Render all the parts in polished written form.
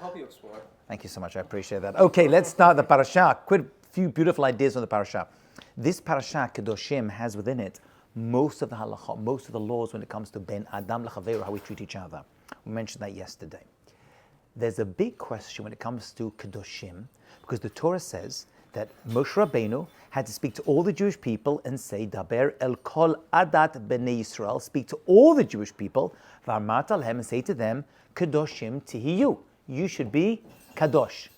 help you explore. Thank you so much. I appreciate that. Okay, let's start the parasha. Quite a few beautiful ideas on the parasha. This parasha, Kedoshim, has within it most of the halachot, most of the laws when it comes to Ben Adam L'Chaveru, how we treat each other. We mentioned that yesterday. There's a big question when it comes to Kedoshim, because the Torah says that Moshe Rabbeinu had to speak to all the Jewish people and say, Daber el kol adat b'nei Yisrael, speak to all the Jewish people, v'amart alhem, and say to them, Kedoshim tihiyu, you should be kadosh.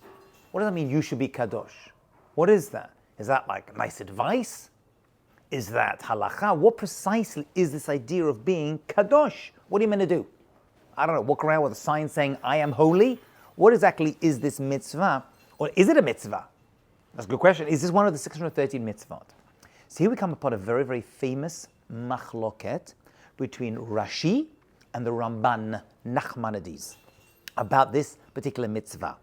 What does that mean, you should be kadosh? What is that? Is that like nice advice? Is that halacha? What precisely is this idea of being kadosh? What are you meant to do? I don't know, walk around with a sign saying, I am holy? What exactly is this mitzvah? Or is it a mitzvah? That's a good question. Is this one of the 613 mitzvot? So here we come upon a very, very famous machloket between Rashi and the Ramban, Nachmanides, about this particular mitzvah.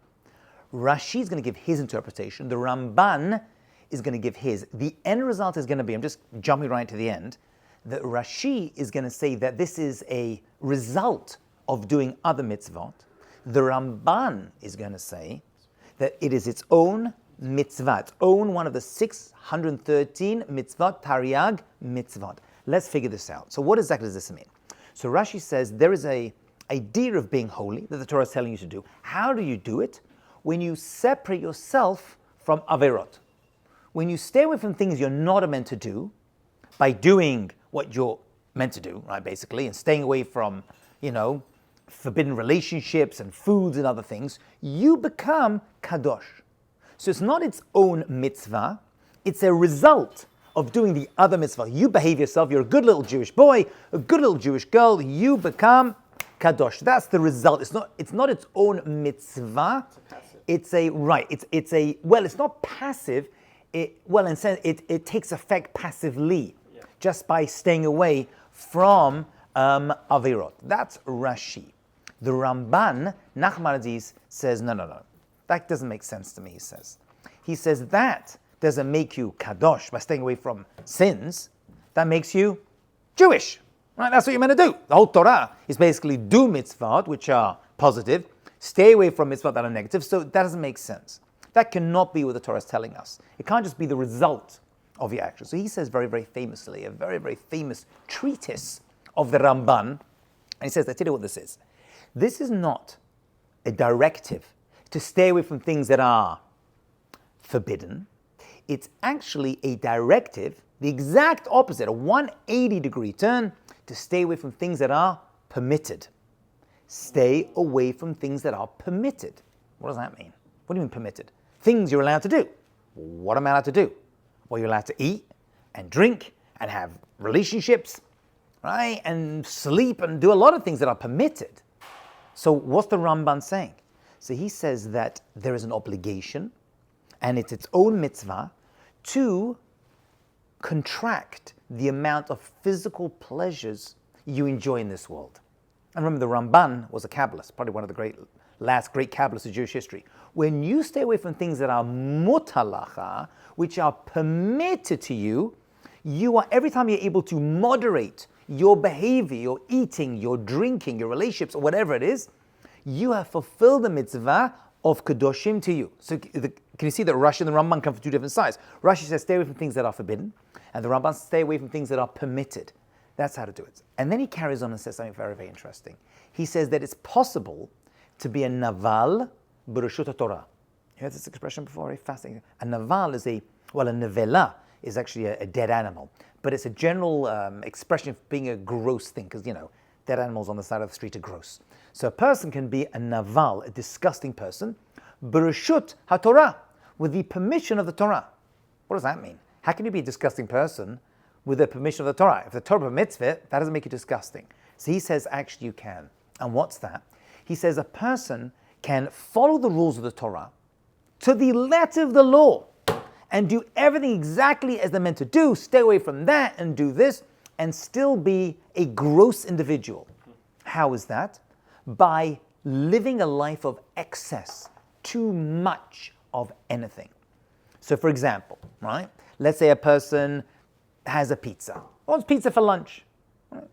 Rashi is going to give his interpretation. The Ramban is going to give his. The end result is going to be, I'm just jumping right to the end, that Rashi is going to say that this is a result of doing other mitzvot. The Ramban is going to say that it is its own mitzvah, its own one of the 613 mitzvot, Tariag mitzvot. Let's figure this out. So what exactly does this mean? So Rashi says there is a idea of being holy that the Torah is telling you to do. How do you do it? When you separate yourself from averot. When you stay away from things you're not meant to do, by doing what you're meant to do, right, basically, and staying away from, forbidden relationships and foods and other things, you become kadosh. So it's not its own mitzvah, it's a result of doing the other mitzvah. You behave yourself, you're a good little Jewish boy, a good little Jewish girl, you become kadosh. That's the result. It's not its own mitzvah. It's not passive. It takes effect passively, just by staying away from avirot. That's Rashi. The Ramban, Nachmanides, says, no. That doesn't make sense to me, he says. That doesn't make you kadosh by staying away from sins. That makes you Jewish. Right? That's what you're meant to do. The whole Torah is basically do mitzvot, which are positive, stay away from mitzvot that are negative, so that doesn't make sense. That cannot be what the Torah is telling us. It can't just be the result of your action. So he says very, very famously, a very, very famous treatise of the Ramban, and he says, I tell you what this is. This is not a directive to stay away from things that are forbidden. It's actually a directive, the exact opposite, a 180-degree turn, to stay away from things that are permitted. Stay away from things that are permitted. What does that mean? What do you mean permitted? Things you're allowed to do. What am I allowed to do? Well, you're allowed to eat and drink and have relationships, right? And sleep and do a lot of things that are permitted. So what's the Ramban saying? So he says that there is an obligation, and it's its own mitzvah, to contract the amount of physical pleasures you enjoy in this world. And remember, the Ramban was a Kabbalist, probably one of the last great Kabbalists of Jewish history. When you stay away from things that are mutalacha, which are permitted to you, every time you're able to moderate your behavior, your eating, your drinking, your relationships, or whatever it is, you have fulfilled the mitzvah of Kedoshim to you. So can you see that Rashi and the Ramban come from two different sides? Rashi says stay away from things that are forbidden, and the Ramban says stay away from things that are permitted. That's how to do it. And then he carries on and says something very, very interesting. He says that it's possible to be a naval b'reshut Torah. You heard this expression before? Very fascinating. A naval is a nevela is actually a dead animal, but it's a general expression of being a gross thing, because, dead animals on the side of the street are gross. So a person can be a naval, a disgusting person, b'reshut HaTorah, with the permission of the Torah. What does that mean? How can you be a disgusting person with the permission of the Torah? If the Torah permits it, that doesn't make you disgusting. So he says, actually you can. And what's that? He says a person can follow the rules of the Torah to the letter of the law and do everything exactly as they're meant to do, stay away from that and do this, and still be a gross individual. How is that? By living a life of excess, too much of anything. So for example, right, let's say a person has a pizza, wants pizza for lunch, right?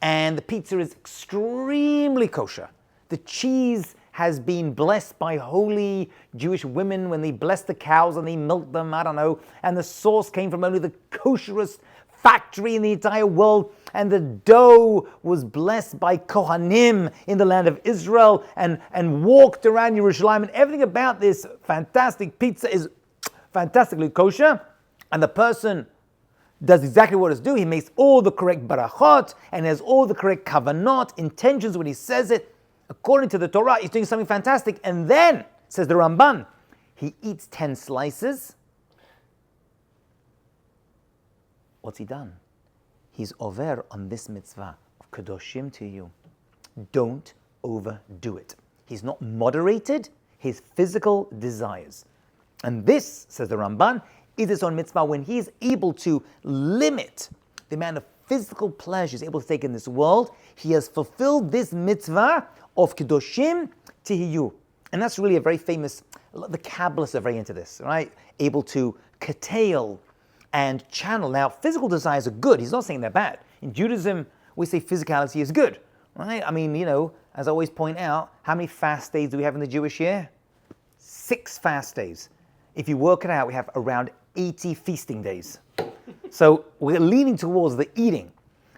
And the pizza is extremely kosher. The cheese has been blessed by holy Jewish women when they blessed the cows and they milked them, I don't know, and the source came from only the kosherest factory in the entire world, and the dough was blessed by Kohanim in the land of Israel and walked around Yerushalayim, and everything about this fantastic pizza is fantastically kosher, and the person does exactly what it's due. He makes all the correct barachot and has all the correct kavanot, intentions when he says it. According to the Torah, he's doing something fantastic. And then, says the Ramban, he eats 10 slices. What's he done? He's over on this mitzvah of kadoshim to you. Don't overdo it. He's not moderated his physical desires. And this, says the Ramban, is his own mitzvah when he's able to limit the amount of physical pleasure he's able to take in this world. He has fulfilled this mitzvah of kedoshim tihiyu. And that's really a very famous, the Kabbalists are very into this, right? Able to curtail and channel. Now, physical desires are good. He's not saying they're bad. In Judaism, we say physicality is good, right? I mean, as I always point out, how many fast days do we have in the Jewish year? 6 fast days. If you work it out, we have around 80 feasting days. So we're leaning towards the eating.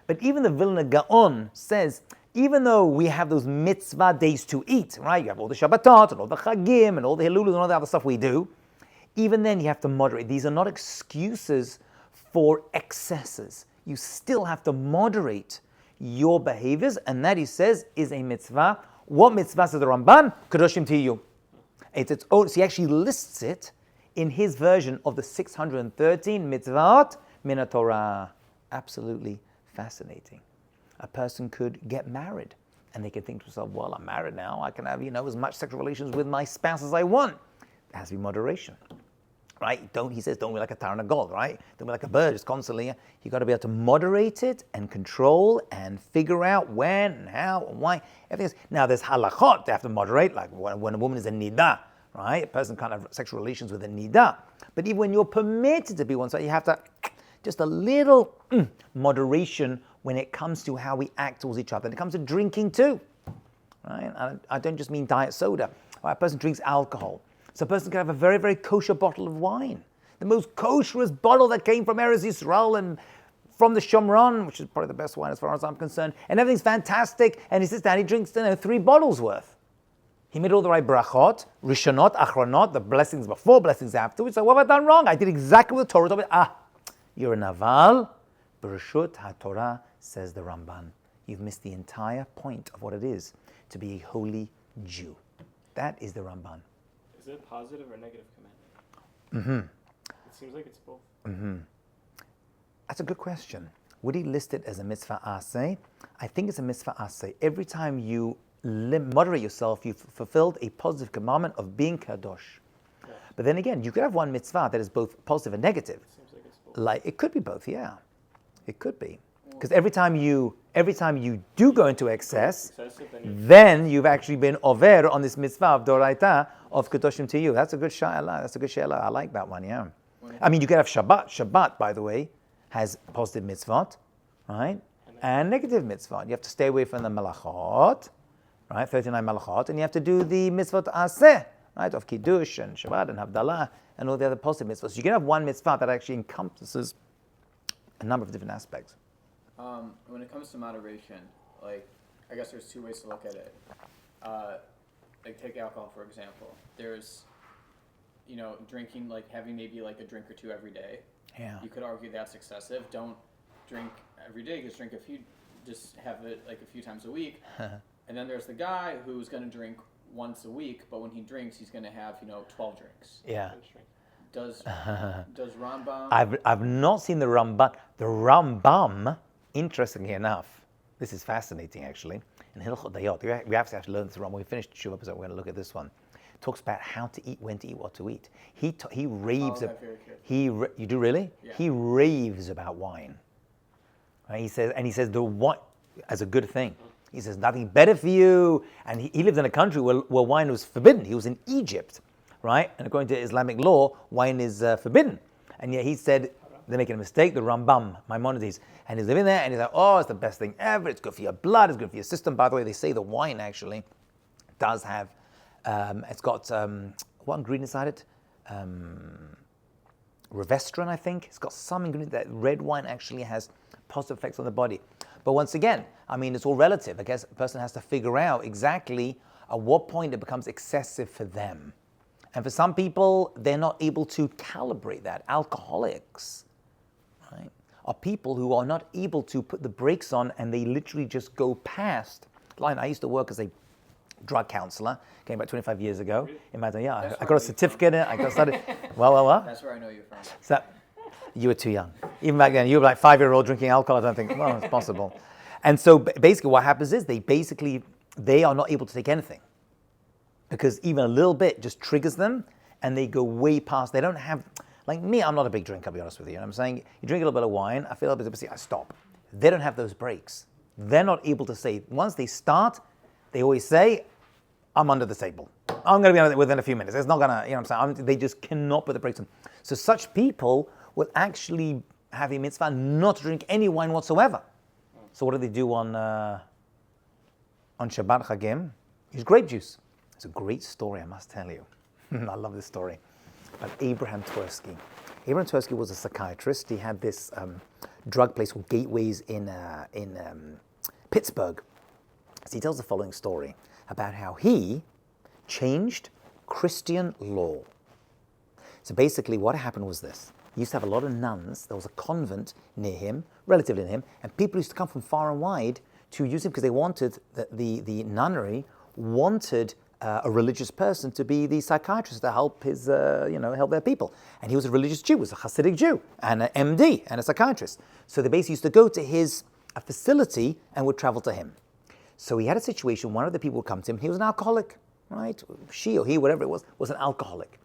But even the Vilna Gaon says, even though we have those mitzvah days to eat, right? You have all the Shabbatot and all the Chagim and all the Hilulus and all the other stuff we do. Even then, you have to moderate. These are not excuses for excesses. You still have to moderate your behaviors, and that, he says, is a mitzvah. What mitzvah, says the Ramban? Kadoshim tiyu. It's its own. So he actually lists it in his version of the 613 mitzvot min Torah. Absolutely fascinating. A person could get married, and they can think to themselves, well, I'm married now. I can have, as much sexual relations with my spouse as I want. There has to be moderation. Right? He says, don't be like a tar and a gold, right? Don't be like a bird, just constantly. You got to be able to moderate it and control and figure out when and how and why. Everything is. Now, there's halachot they have to moderate, like when a woman is a nida, right? A person can't have sexual relations with a nida. But even when you're permitted to be one side, you have to just a little moderation when it comes to how we act towards each other. And it comes to drinking too, right? I don't just mean diet soda. Right? A person drinks alcohol. So a person can have a very, very kosher bottle of wine. The most kosherest bottle that came from Eretz Yisrael and from the Shomron, which is probably the best wine as far as I'm concerned. And everything's fantastic. And he sits down, he drinks 3 bottles worth. He made all the right brachot, rishonot, achronot, the blessings before, blessings afterwards. So what have I done wrong? I did exactly what the Torah told me. You're a naval. Bereshut HaTorah, says the Ramban. You've missed the entire point of what it is to be a holy Jew. That is the Ramban. Is it a positive or negative commandment? It seems like it's both. That's a good question. Would he list it as a mitzvah aseh? I think it's a mitzvah aseh. Every time you moderate yourself, you've fulfilled a positive commandment of being kadosh. Yeah. But then again, you could have one mitzvah that is both positive and negative. It seems like it's both. Like it could be both, yeah. It could be. Because every time you do go into excess, then you've actually been over on this mitzvah of doraita of kadoshim to you. That's a good shayla. That's a good shayla. I like that one. Yeah. I mean, you could have Shabbat. Shabbat, by the way, has positive mitzvot, right, and negative mitzvot. You have to stay away from the malachot, right, 39 malachot, and you have to do the mitzvot aseh, right, of kiddush and Shabbat and Havdalah and all the other positive mitzvot. So you can have one mitzvah that actually encompasses a number of different aspects. When it comes to moderation, I guess there's 2 ways to look at it. Take alcohol, for example. There's, drinking, having maybe a drink or 2 every day. Yeah. You could argue that's excessive. Don't drink every day, just have it a few times a week. And then there's the guy who's going to drink once a week, but when he drinks, he's going to have, 12 drinks. Yeah. Does Rambam... I've not seen the Ramban. The Rambam, interestingly enough, this is fascinating actually. In Hilchot Dayot, we have to actually learn this Rambam. When we finished Shuvah episode, we're going to look at this one. It talks about how to eat, when to eat, what to eat. He raves. You do really? Yeah. He raves about wine. Right? He says the wine as a good thing. He says nothing better for you. And he lived in a country where wine was forbidden. He was in Egypt. Right? And according to Islamic law, wine is forbidden. And yet he said, they're making a mistake, the Rambam, Maimonides. And he's living there, and he's like, it's the best thing ever. It's good for your blood, it's good for your system. By the way, they say the wine actually does have It's got, what ingredient inside it? Revestrin, I think. It's got some ingredient that red wine actually has positive effects on the body. But once again, I mean, it's all relative. I guess a person has to figure out exactly at what point it becomes excessive for them. And for some people, they're not able to calibrate that. Alcoholics, right, are people who are not able to put the brakes on, and they literally just go past line. I used to work as a drug counselor, came about 25 years ago. Really? Imagine, yeah, That's I where got a I know you certificate in it, I got started. Well. That's where I know you from. So you were too young. Even back then, you were like 5-year-old drinking alcohol. I don't think, well, it's possible. And so basically what happens is they are not able to take anything, because even a little bit just triggers them, and they go way past. They don't have, like me, I'm not a big drinker, I'll be honest with you. You know what I'm saying? You drink a little bit of wine, I feel a bit, I stop. They don't have those breaks. They're not able to say, once they start, they always say, I'm under the table. I'm going to be under it within a few minutes. It's not going to, you know what I'm saying? They just cannot put the brakes on. So such people will actually have a mitzvah not to drink any wine whatsoever. So what do they do on Shabbat Chagim? Use grape juice. It's a great story, I must tell you. I love this story. But Abraham Tversky. Abraham Tversky was a psychiatrist. He had this drug place called Gateways in Pittsburgh. So he tells the following story about how he changed Christian law. So basically what happened was this. He used to have a lot of nuns. There was a convent near him, relatively near him, and people used to come from far and wide to use him because they wanted, the nunnery wanted a religious person to be the psychiatrist to help his, help their people. And he was a religious Jew, was a Hasidic Jew, and an MD, and a psychiatrist. So they basically used to go to his facility and would travel to him. So he had a situation, one of the people would come to him, he was an alcoholic, right? She or he, whatever it was an alcoholic.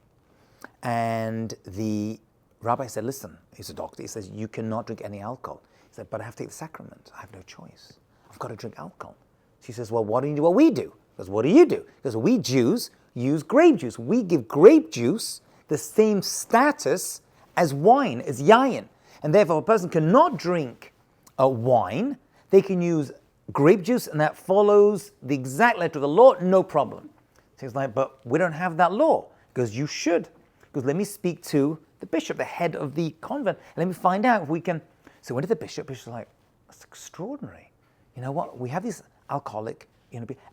And the rabbi said, listen, he's a doctor, he says, you cannot drink any alcohol. He said, but I have to take the sacrament, I have no choice. I've got to drink alcohol. She says, well, what do you do? What we do? Because what do you do? Because we Jews use grape juice. We give grape juice the same status as wine, as yayin. And therefore, a person cannot drink wine. They can use grape juice, and that follows the exact letter of the law, no problem. So he's like, but we don't have that law. Because you should. Because let me speak to the bishop, the head of the convent, and let me find out if we can. So went to the bishop. Bishop's like, that's extraordinary. You know what? We have this alcoholic,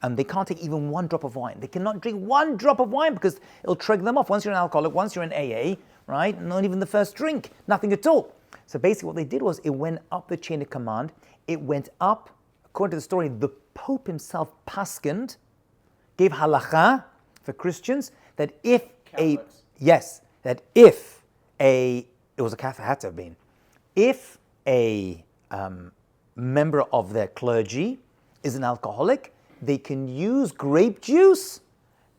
and they can't take even one drop of wine. They cannot drink one drop of wine because it'll trigger them off. Once you're an alcoholic, once you're in AA, right? Not even the first drink, nothing at all. So basically what they did was it went up the chain of command. It went up, according to the story, the Pope himself paskined, gave halacha for Christians that if Catholics. it was a Catholic, had to have been, if a member of their clergy is an alcoholic, they can use grape juice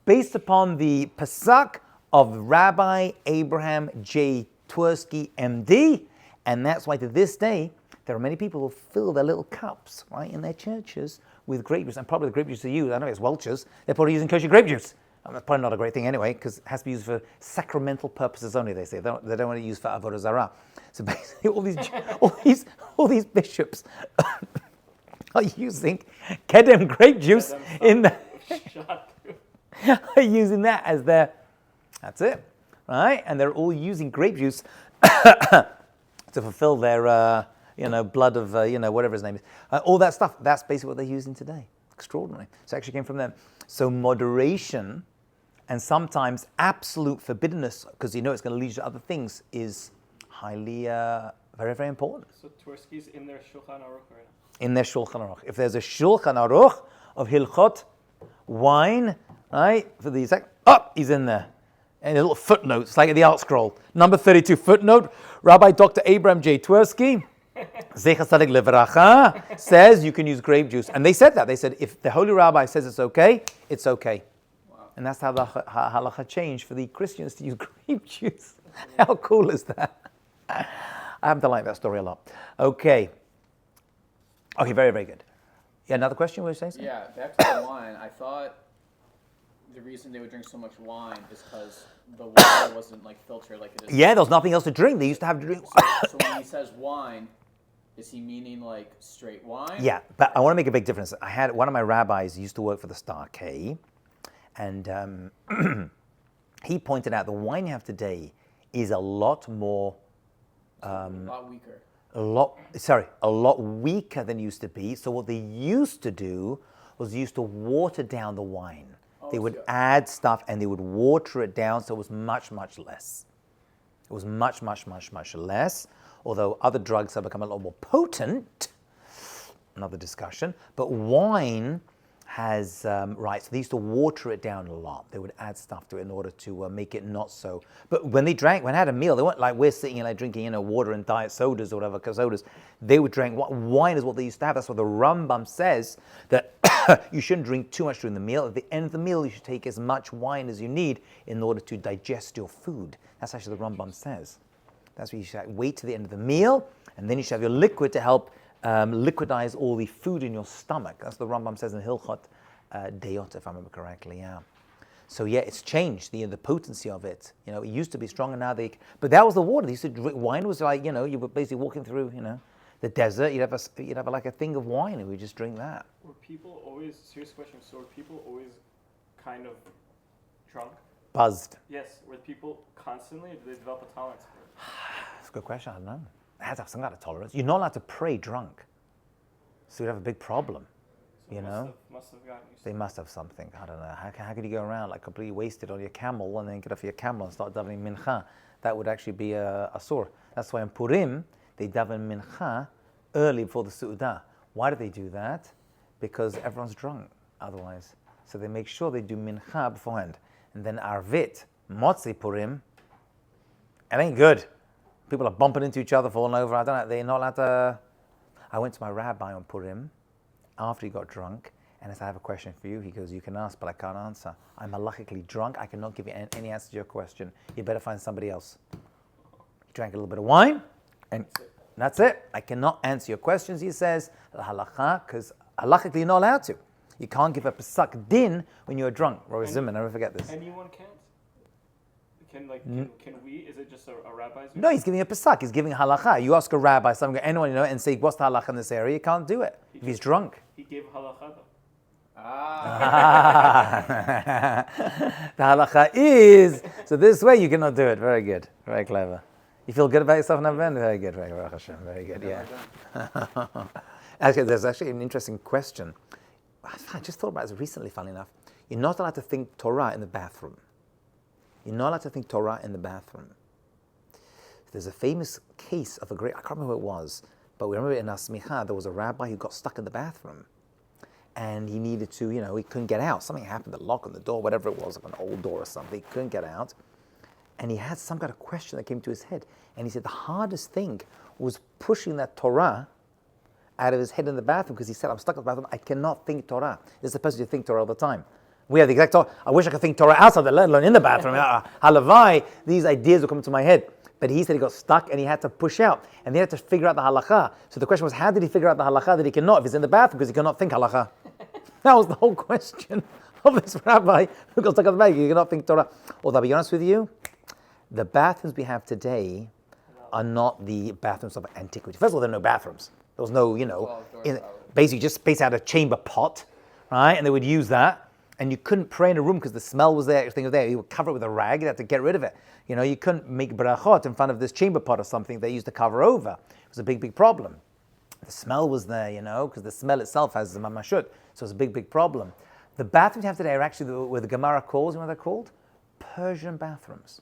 based upon the Pesach of Rabbi Abraham J. Tversky, MD, and that's why to this day, there are many people who fill their little cups, right, in their churches with grape juice, and probably the grape juice they use, I know it's Welch's, they're probably using kosher grape juice. That's probably not a great thing anyway, because it has to be used for sacramental purposes only, they say. They don't want to use for avodah zarah. So basically all these bishops are using kedem grape juice are using that as their, that's it, right? And they're all using grape juice to fulfill their, blood of, whatever his name is. All that stuff, that's basically what they're using today. Extraordinary. So it actually came from them. So moderation and sometimes absolute forbiddenness, because it's going to lead you to other things, is highly, very, very important. So Tversky's in their Shulchan Aruch right now? In their Shulchan Aruch. If there's a Shulchan Aruch of Hilchot, wine, right, for the exact, he's in there. And a little footnote, it's like the Art Scroll. Number 32, footnote, Rabbi Dr. Abraham J. Tversky, Zecher Tzadik Levracha, says you can use grape juice. And they said that. They said if the holy rabbi says it's okay, it's okay. Wow. And that's how the halacha changed for the Christians to use grape juice. How cool is that? I happen to like that story a lot. Okay, very, very good. Yeah, another question? What were you saying? Yeah, back to the wine. I thought the reason they would drink so much wine is because the water wasn't filtered like it is. Yeah, there was nothing else to drink. They used to have to drink. So when he says wine, is he meaning straight wine? Yeah, but I want to make a big difference. I had one of my rabbis used to work for the Star K, And he pointed out the wine you have today is a lot more, A lot weaker. a lot weaker than it used to be. So what they used to do was they used to water down the wine. They would add stuff and they would water it down, so it was much, much less. It was much, much, much, much less. Although other drugs have become a lot more potent, another discussion. But wine has, right, so they used to water it down a lot. They would add stuff to it in order to make it not so. But when they had a meal, they weren't like we're sitting and like drinking, water and diet sodas or whatever, sodas. They would drink, wine is what they used to have. That's what the Rambam says, that you shouldn't drink too much during the meal. At the end of the meal, you should take as much wine as you need in order to digest your food. That's actually the Rambam says. That's why you should wait to the end of the meal, and then you should have your liquid to help liquidize all the food in your stomach. That's what the Rambam says in Hilchot Deyot, if I remember correctly, yeah. So yeah, it's changed, the potency of it. It used to be stronger, now but that was the water. They used to drink, wine was like, you were basically walking through, the desert, you'd have like a thing of wine and we just drink that. Were people always, serious question, so were people always kind of drunk? Buzzed. Yes. Were people constantly, or did they develop a tolerance for it? That's a good question, I don't know. It has to have some kind of tolerance. You're not allowed to pray drunk. So you'd have a big problem, So Must have gotten used to They must have something, I don't know. How could you go around like completely wasted on your camel and then get off your camel and start davening mincha? That would actually be a sore. That's why in Purim, they daven mincha early before the Su'udah. Why do they do that? Because everyone's drunk otherwise. So they make sure they do mincha beforehand. And then Arvit, Motzi Purim, it ain't good. People are bumping into each other, falling over. I don't know, they're not allowed to. I went to my rabbi on Purim after he got drunk, and I said, I have a question for you. He goes, you can ask, but I can't answer. I'm halachically drunk. I cannot give you any answer to your question. You better find somebody else. He drank a little bit of wine, and that's it. I cannot answer your questions, he says, halacha, because halachically you're not allowed to. You can't give a pesak din when you're drunk. Roy Zimmer, never forget this. Anyone can't? Can we? Is it just a rabbi's? No, he's giving a pesak. He's giving halacha. You ask a rabbi, anyone and say, what's the halacha in this area? You can't do it if he's drunk. He gave halacha though. The halacha is, so this way you cannot do it. Very good. Very clever. You feel good about yourself, Ramban? Very good. Very good. Hashem. Very good. Yeah. Actually, there's actually an interesting question. I just thought about this recently, funny enough. You're not allowed to think Torah in the bathroom. You're not allowed to think Torah in the bathroom. There's a famous case of I can't remember who it was, but we remember in Asmicha, there was a rabbi who got stuck in the bathroom. And he needed to, he couldn't get out. Something happened, the lock on the door, whatever it was, like an old door or something. He couldn't get out. And he had some kind of question that came to his head. And he said the hardest thing was pushing that Torah out of his head in the bathroom, because he said, I'm stuck in the bathroom, I cannot think Torah. There's supposed to think Torah all the time. We have the exact Torah. I wish I could think Torah outside, let alone in the bathroom. Halavai, these ideas will come to my head. But he said he got stuck and he had to push out. And they had to figure out the halakha. So the question was, how did he figure out the halakha that he cannot if he's in the bathroom because he cannot think halakha? That was the whole question of this rabbi who got stuck in the bathroom. He cannot think Torah. Although, I'll be honest with you, the bathrooms we have today are not the bathrooms of antiquity. First of all, there are no bathrooms. There was no, basically just space out a chamber pot, right? And they would use that. And you couldn't pray in a room because the smell was there, everything was there. You would cover it with a rag, you had to get rid of it. You couldn't make brachot in front of this chamber pot or something they used to cover over. It was a big, big problem. The smell was there, because the smell itself has the mamashut. So it's a big, big problem. The bathrooms you have today are actually what the Gemara calls, what they're called? Persian bathrooms.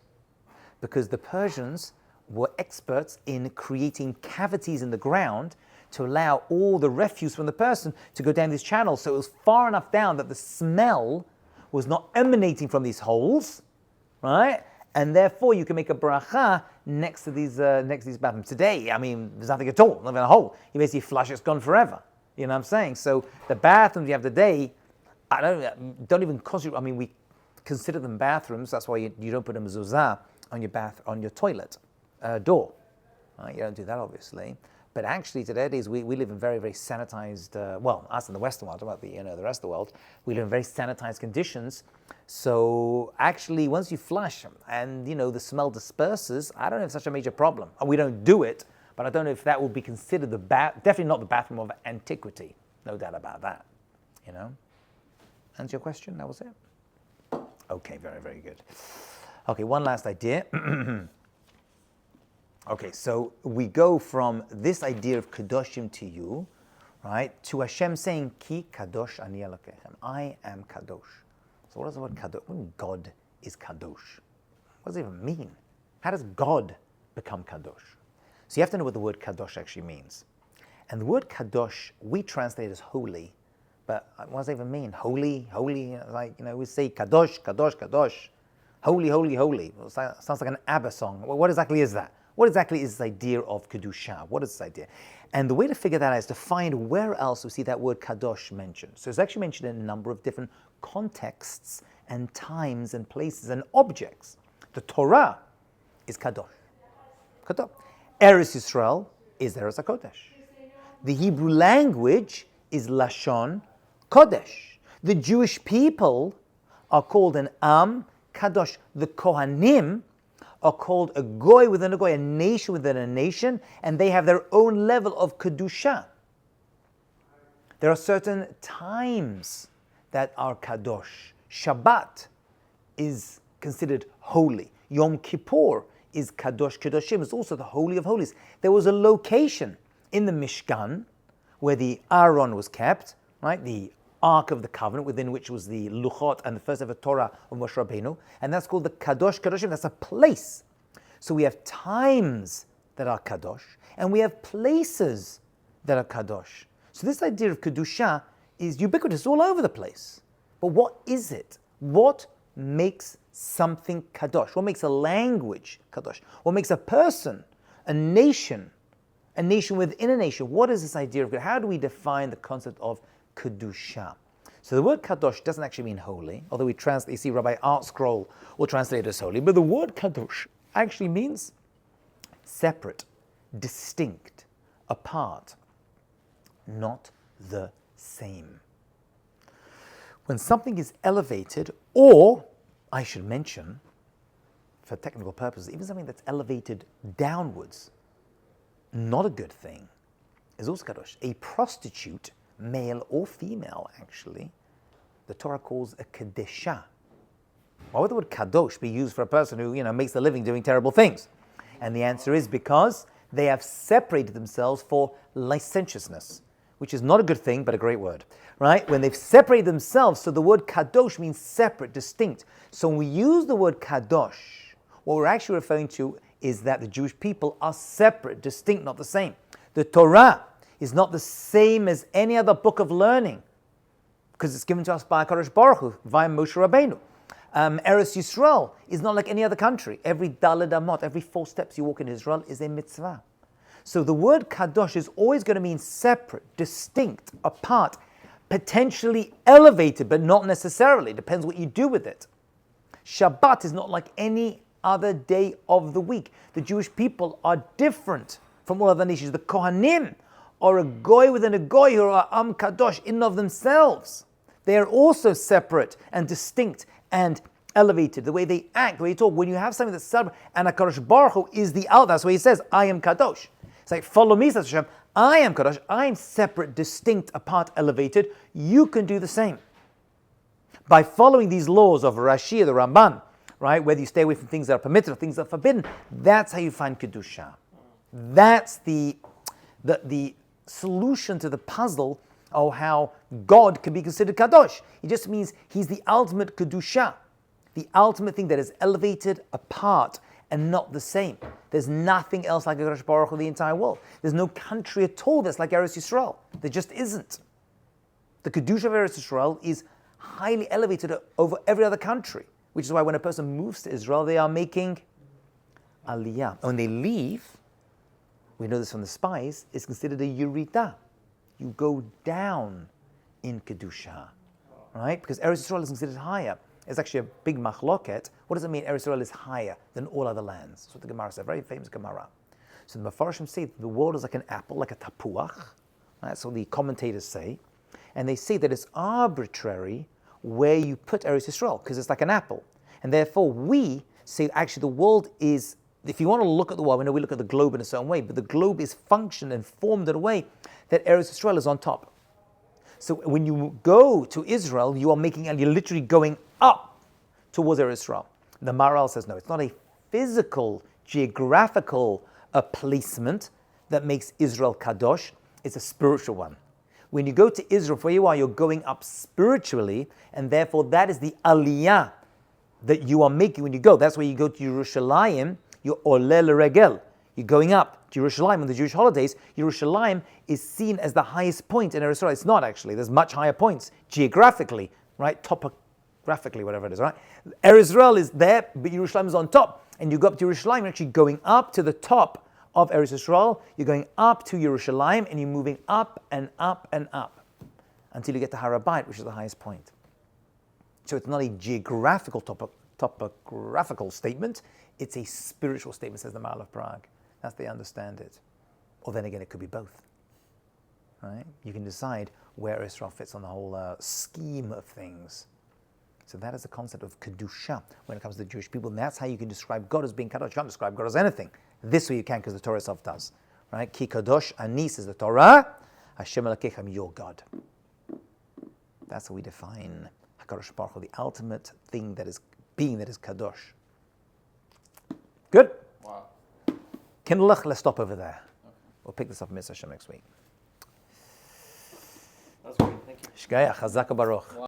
Because the Persians were experts in creating cavities in the ground to allow all the refuse from the person to go down these channels. So it was far enough down that the smell was not emanating from these holes, right? And therefore you can make a bracha next to these bathrooms. Today, there's nothing at all, not even a hole. You basically flush, it's gone forever. You know what I'm saying? So the bathrooms you have today, don't even consider, we consider them bathrooms. That's why you don't put a mezuzah on your toilet door. Right? You don't do that, obviously. But actually, today we live in very, very sanitized, us in the Western world, about the rest of the world, we live in very sanitized conditions. So actually, once you flush and, the smell disperses, I don't know if it's such a major problem. And we don't do it, but I don't know if that would be considered definitely not the bathroom of antiquity. No doubt about that, Answer your question, that was it. Okay, very, very good. Okay, one last idea. Okay, so we go from this idea of kadoshim to you, right, to Hashem saying, Ki kadosh ani Elokechem. I am kadosh. So what does the word kadosh? When God is kadosh, what does it even mean? How does God become kadosh? So you have to know what the word kadosh actually means. And the word kadosh, we translate as holy, but what does it even mean? Holy, like, we say kadosh, kadosh, kadosh. Holy, holy, holy. It sounds like an ABBA song. Well, what exactly is that? What exactly is this idea of kedusha? What is this idea? And the way to figure that out is to find where else we see that word kadosh mentioned. So it's actually mentioned in a number of different contexts and times and places and objects. The Torah is kadosh. Kadosh. Eretz Yisrael is Eretz HaKodesh. The Hebrew language is Lashon Kodesh. The Jewish people are called an Am Kadosh. The Kohanim are called a goy within a goy, a nation within a nation, and they have their own level of kedusha. There are certain times that are kadosh. Shabbat is considered holy. Yom Kippur is kadosh kedoshim. It's also the holy of holies. There was a location in the Mishkan where the Aron was kept, right? The Ark of the Covenant, within which was the Luchot and the first ever Torah of Moshe Rabbeinu, and that's called the Kadosh Kadoshim. That's a place. So we have times that are Kadosh, and we have places that are Kadosh. So this idea of Kedusha is ubiquitous all over the place. But what is it? What makes something Kadosh? What makes a language Kadosh? What makes a person, a nation within a nation? What is this idea of, how do we define the concept of Kedusha? So the word Kadosh doesn't actually mean holy, although you see Rabbi Art Scroll will translate it as holy, but the word Kadosh actually means separate, distinct, apart, not the same. When something is elevated, or I should mention, for technical purposes, even something that's elevated downwards, not a good thing, is also Kadosh. A prostitute, male or female actually, the Torah calls a Kadesha. Why would the word Kadosh be used for a person who, makes a living doing terrible things? And the answer is because they have separated themselves for licentiousness, which is not a good thing, but a great word, right? When they've separated themselves, so the word Kadosh means separate, distinct. So when we use the word Kadosh, what we're actually referring to is that the Jewish people are separate, distinct, not the same. The Torah is not the same as any other book of learning, because it's given to us by HaKadosh Baruch Hu, via Moshe Rabbeinu. Eretz Yisrael is not like any other country. Every daled amot, every 4 steps you walk in Israel is a mitzvah. So the word kadosh is always going to mean separate, distinct, apart, potentially elevated, but not necessarily. It depends what you do with it. Shabbat is not like any other day of the week. The Jewish people are different from all other nations. The Kohanim are a goy within a goy who are Am Kadosh in and of themselves. They are also separate and distinct and elevated. The way they act, the way they talk. When you have something that's separate, and HaKadosh Baruch Hu is the out. That's why he says, I am Kadosh. It's like, follow me, says Hashem. I am Kadosh. I am separate, distinct, apart, elevated. You can do the same. By following these laws of Rashi, the Ramban, right, whether you stay away from things that are permitted or things that are forbidden, that's how you find Kedusha. That's the solution to the puzzle of how God can be considered Kadosh. It just means He's the ultimate Kedusha, the ultimate thing that is elevated, apart, and not the same. There's nothing else like HaKadosh Baruch Hu in the entire world. There's no country at all that's like Eretz Yisrael. There just isn't. The Kedusha of Eretz Yisrael is highly elevated over every other country, which is why when a person moves to Israel, they are making aliyah. When they leave, we know this from the spies, it's considered a yurida. You go down in Kedusha, right? Because Eretz Yisrael is considered higher. It's actually a big machloket. What does it mean Eretz Yisrael is higher than all other lands? That's what the Gemara says, a very famous Gemara. So the Mefarshim say that the world is like an apple, like a tapuach. Right? That's what the commentators say. And they say that it's arbitrary where you put Eretz Yisrael, because it's like an apple. And therefore we say actually the world is, if you want to look at the world, we know we look at the globe in a certain way, but the globe is functioned and formed in a way that Eretz Yisrael is on top. So when you go to Israel, you're literally going up towards Eretz Yisrael. The Maral says no, it's not a physical, geographical placement that makes Israel kadosh. It's a spiritual one. When you go to Israel, where you are, you're going up spiritually, and therefore that is the aliyah that you are making when you go. That's why you go to Yerushalayim, you're oleh l'regel. You're going up to Yerushalayim on the Jewish holidays. Yerushalayim is seen as the highest point in Eretz Yisrael. It's not actually. There's much higher points geographically, right? Topographically, whatever it is, right? Eretz Yisrael is there, but Yerushalayim is on top. And you go up to Yerushalayim, you're actually going up to the top of Eretz Yisrael. You're going up to Yerushalayim, and you're moving up and up and up until you get to Har HaBayit, which is the highest point. So it's not a geographical topographical statement. It's a spiritual statement, says the Maral of Prague. That's the way they understand it. Or then again, it could be both. Right? You can decide where Israel fits on the whole scheme of things. So that is the concept of Kedusha when it comes to the Jewish people. And that's how you can describe God as being Kadosh. You can't describe God as anything. This way you can, because the Torah itself does. Right? Ki Kadosh Ani says the Torah. Hashem Elokecha, I'm your God. That's how we define HaKadosh Baruch Hu, the ultimate thing that is being that is Kadosh. Good? Wow. Kindlech, let's stop over there. Okay. We'll pick this up in Mitzvah Hashem next week. That's great. Thank you. Shkaya, Chazaka Baruch.